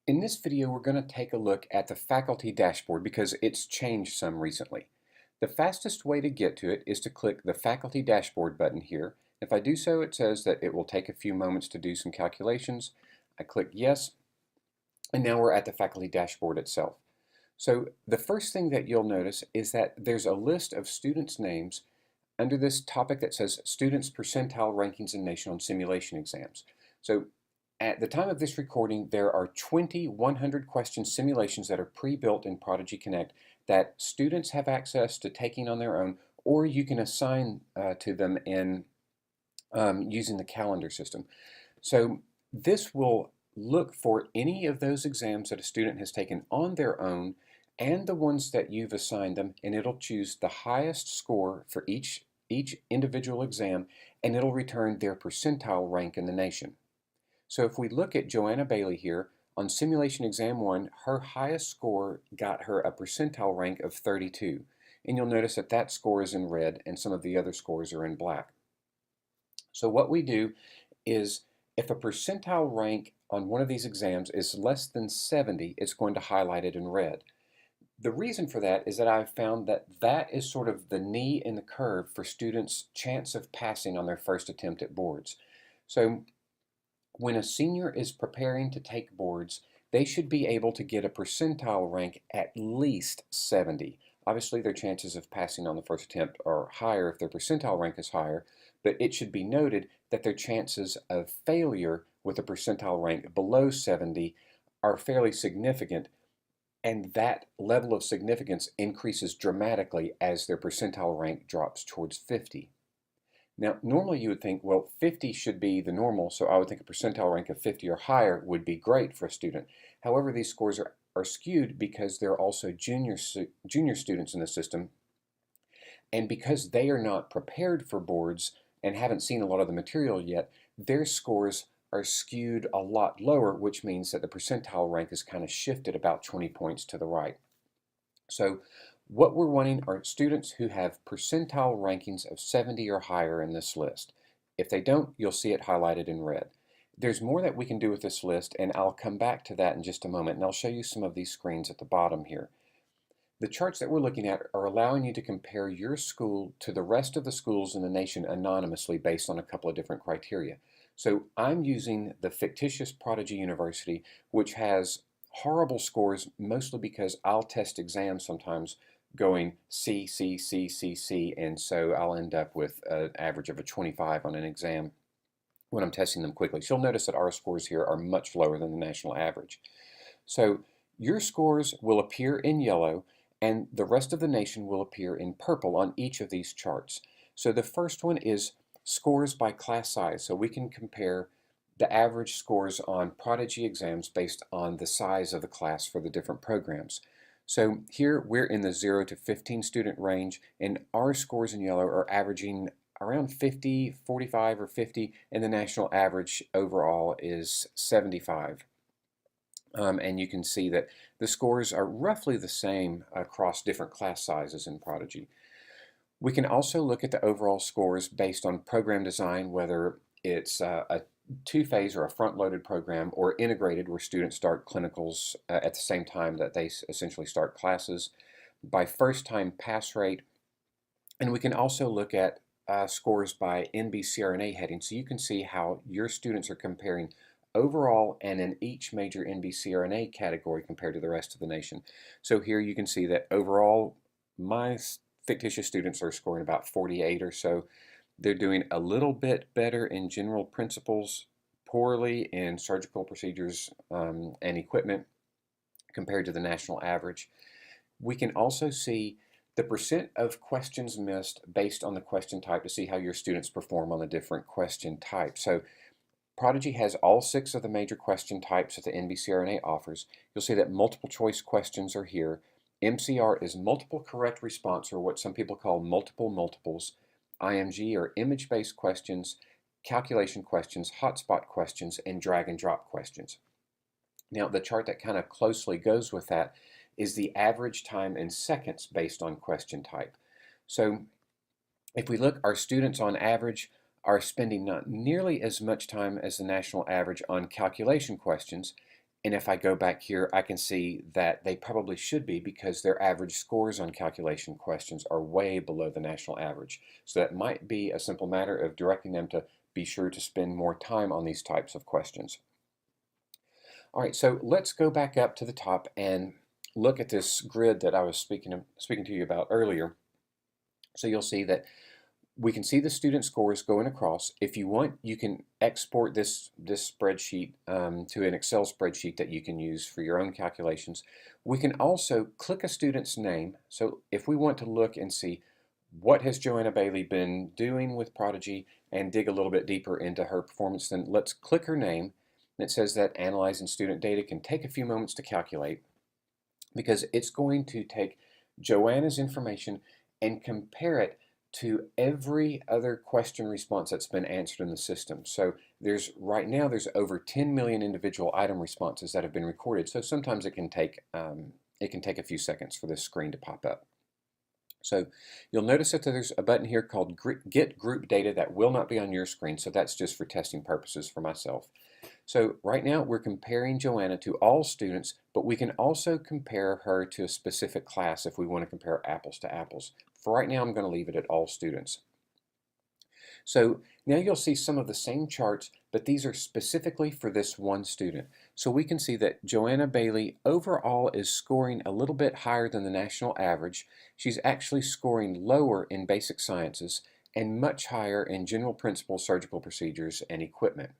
In this video, we're going to take a look at the faculty dashboard because it's changed some recently. The fastest way to get to it is to click the faculty dashboard button here. If I do so, it says that it will take a few moments to do some calculations. I click yes, and now we're at the faculty dashboard itself. So the first thing that you'll notice is that there's a list of students' names under this topic that says Students' Percentile Rankings in Nation on Simulation Exams. So at the time of this recording, there are 20 100-question simulations that are pre-built in ProdigyConnect that students have access to taking on their own, or you can assign to them in using the calendar system. So this will look for any of those exams that a student has taken on their own and the ones that you've assigned them, and it'll choose the highest score for each individual exam, and it'll return their percentile rank in the nation. So if we look at Joanna Bailey here, on Simulation Exam 1, her highest score got her a percentile rank of 32. And you'll notice that that score is in red and some of the other scores are in black. So what we do is if a percentile rank on one of these exams is less than 70, it's going to highlight it in red. The reason for that is that I've found that that is sort of the knee in the curve for students' chance of passing on their first attempt at boards. So when a senior is preparing to take boards, they should be able to get a percentile rank at least 70. Obviously, their chances of passing on the first attempt are higher if their percentile rank is higher, but it should be noted that their chances of failure with a percentile rank below 70 are fairly significant, and that level of significance increases dramatically as their percentile rank drops towards 50. Now, normally you would think, well, 50 should be the normal, so I would think a percentile rank of 50 or higher would be great for a student. However, these scores are skewed because there are also junior students in the system, and because they are not prepared for boards and haven't seen a lot of the material yet, their scores are skewed a lot lower, which means that the percentile rank is kind of shifted about 20 points to the right. So what we're wanting are students who have percentile rankings of 70 or higher in this list. If they don't, you'll see it highlighted in red. There's more that we can do with this list, and I'll come back to that in just a moment, and I'll show you some of these screens at the bottom here. The charts that we're looking at are allowing you to compare your school to the rest of the schools in the nation anonymously based on a couple of different criteria. So I'm using the fictitious Prodigy University, which has horrible scores mostly because I'll test exams sometimes going C, C, C, C, C, and so I'll end up with an average of a 25 on an exam when I'm testing them quickly. So you'll notice that our scores here are much lower than the national average. So your scores will appear in yellow, and the rest of the nation will appear in purple on each of these charts. So the first one is scores by class size. So we can compare the average scores on Prodigy exams based on the size of the class for the different programs. So here we're in the 0 to 15 student range, and our scores in yellow are averaging around 50, 45, or 50, and the national average overall is 75. And you can see that the scores are roughly the same across different class sizes in Prodigy. We can also look at the overall scores based on program design, whether it's a two-phase or a front-loaded program, or integrated where students start clinicals at the same time that they essentially start classes, by first-time pass rate, and we can also look at scores by NBCRNA heading, so you can see how your students are comparing overall and in each major NBCRNA category compared to the rest of the nation. So here you can see that overall my fictitious students are scoring about 48 or so. They're doing a little bit better in general principles, poorly in surgical procedures and equipment compared to the national average. We can also see the percent of questions missed based on the question type to see how your students perform on the different question types. So Prodigy has all 6 of the major question types that the NBCRNA offers. You'll see that multiple choice questions are here. MCR is multiple correct response, or what some people call multiple multiples. IMG are image-based questions, calculation questions, hotspot questions, and drag and drop questions. Now, the chart that kind of closely goes with that is the average time in seconds based on question type. So if we look, our students on average are spending not nearly as much time as the national average on calculation questions, And if I go back here, I can see that they probably should be because their average scores on calculation questions are way below the national average. So that might be a simple matter of directing them to be sure to spend more time on these types of questions. All right, so let's go back up to the top and look at this grid that I was speaking to you about earlier. So you'll see that we can see the student scores going across. If you want, you can export this spreadsheet to an Excel spreadsheet that you can use for your own calculations. We can also click a student's name. So if we want to look and see what has Joanna Bailey been doing with Prodigy and dig a little bit deeper into her performance, then let's click her name. And it says that analyzing student data can take a few moments to calculate because it's going to take Joanna's information and compare it to every other question response that's been answered in the system. So right now there's over 10 million individual item responses that have been recorded. So sometimes it can take a few seconds for this screen to pop up. So you'll notice that there's a button here called Get Group Data that will not be on your screen. So that's just for testing purposes for myself. So right now we're comparing Joanna to all students, but we can also compare her to a specific class if we want to compare apples to apples. For right now, I'm going to leave it at all students. So now you'll see some of the same charts, but these are specifically for this one student. So we can see that Joanna Bailey overall is scoring a little bit higher than the national average. She's actually scoring lower in basic sciences and much higher in general principles, surgical procedures, and equipment.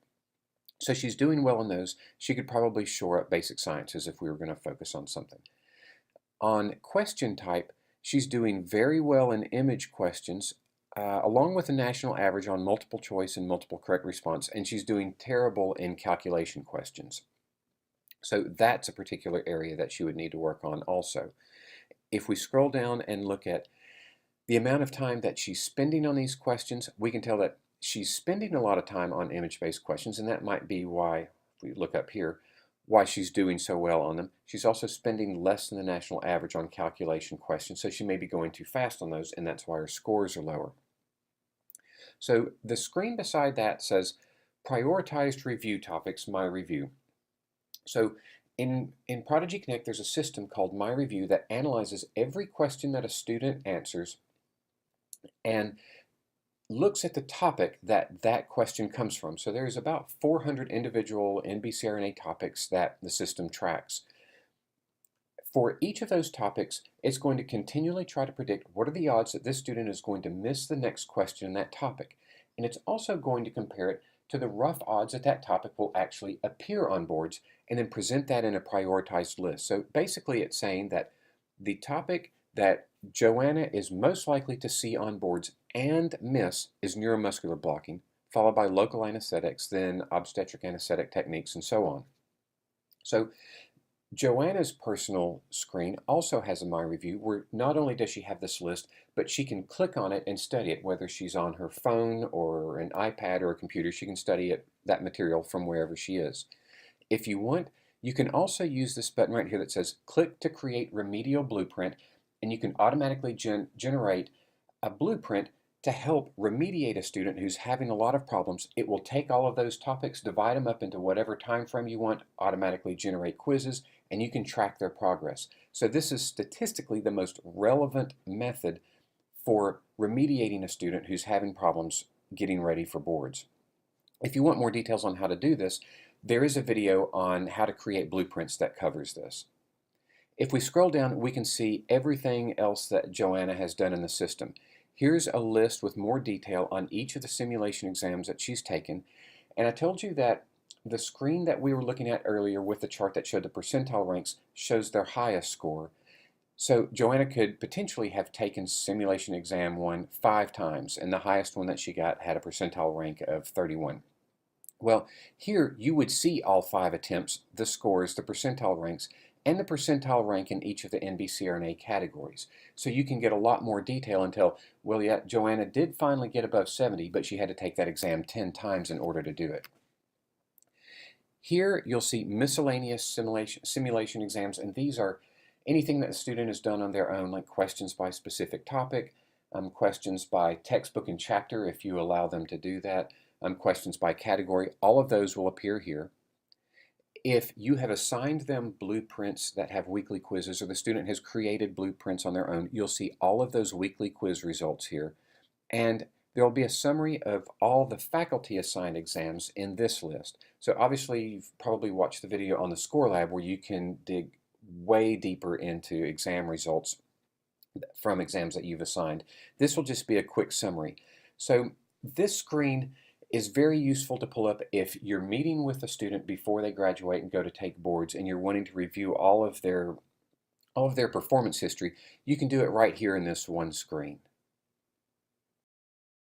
So she's doing well in those. She could probably shore up basic sciences if we were going to focus on something. On question type, she's doing very well in image questions, along with the national average on multiple choice and multiple correct response, and she's doing terrible in calculation questions. So that's a particular area that she would need to work on also. If we scroll down and look at the amount of time that she's spending on these questions, we can tell that she's spending a lot of time on image-based questions, and that might be why, if we look up here, why she's doing so well on them. She's also spending less than the national average on calculation questions, so she may be going too fast on those, and that's why her scores are lower. So the screen beside that says Prioritized Review Topics, My Review. So in ProdigyConnect, there's a system called My Review that analyzes every question that a student answers and looks at the topic that that question comes from. So there's about 400 individual NBCRNA topics that the system tracks. For each of those topics, it's going to continually try to predict what are the odds that this student is going to miss the next question in that topic. And it's also going to compare it to the rough odds that that topic will actually appear on boards and then present that in a prioritized list. So basically it's saying that the topic that Joanna is most likely to see on boards and miss is neuromuscular blocking, followed by local anesthetics, then obstetric anesthetic techniques, and so on. So Joanna's personal screen also has a My Review where not only does she have this list, but she can click on it and study it, whether she's on her phone or an iPad or a computer. She can study that material from wherever she is. If you want, you can also use this button right here that says click to create Remedial Blueprint, and you can automatically generate a blueprint to help remediate a student who's having a lot of problems. It will take all of those topics, divide them up into whatever time frame you want, automatically generate quizzes, and you can track their progress. So this is statistically the most relevant method for remediating a student who's having problems getting ready for boards. If you want more details on how to do this, there is a video on how to create blueprints that covers this. If we scroll down, we can see everything else that Joanna has done in the system. Here's a list with more detail on each of the simulation exams that she's taken. And I told you that the screen that we were looking at earlier with the chart that showed the percentile ranks shows their highest score. So Joanna could potentially have taken simulation exam 1 5 times, and the highest one that she got had a percentile rank of 31. Well, here you would see all 5 attempts, the scores, the percentile ranks, and the percentile rank in each of the NBCRNA categories. So you can get a lot more detail and tell, well, yeah, Joanna did finally get above 70, but she had to take that exam 10 times in order to do it. Here you'll see miscellaneous simulation exams, and these are anything that the student has done on their own, like questions by specific topic, questions by textbook and chapter if you allow them to do that, questions by category. All of those will appear here. If you have assigned them blueprints that have weekly quizzes, or the student has created blueprints on their own, you'll see all of those weekly quiz results here. And there will be a summary of all the faculty assigned exams in this list. So obviously you've probably watched the video on the Score Lab where you can dig way deeper into exam results from exams that you've assigned. This will just be a quick summary. So this screen is very useful to pull up if you're meeting with a student before they graduate and go to take boards and you're wanting to review all of their performance history. You can do it right here in this one screen.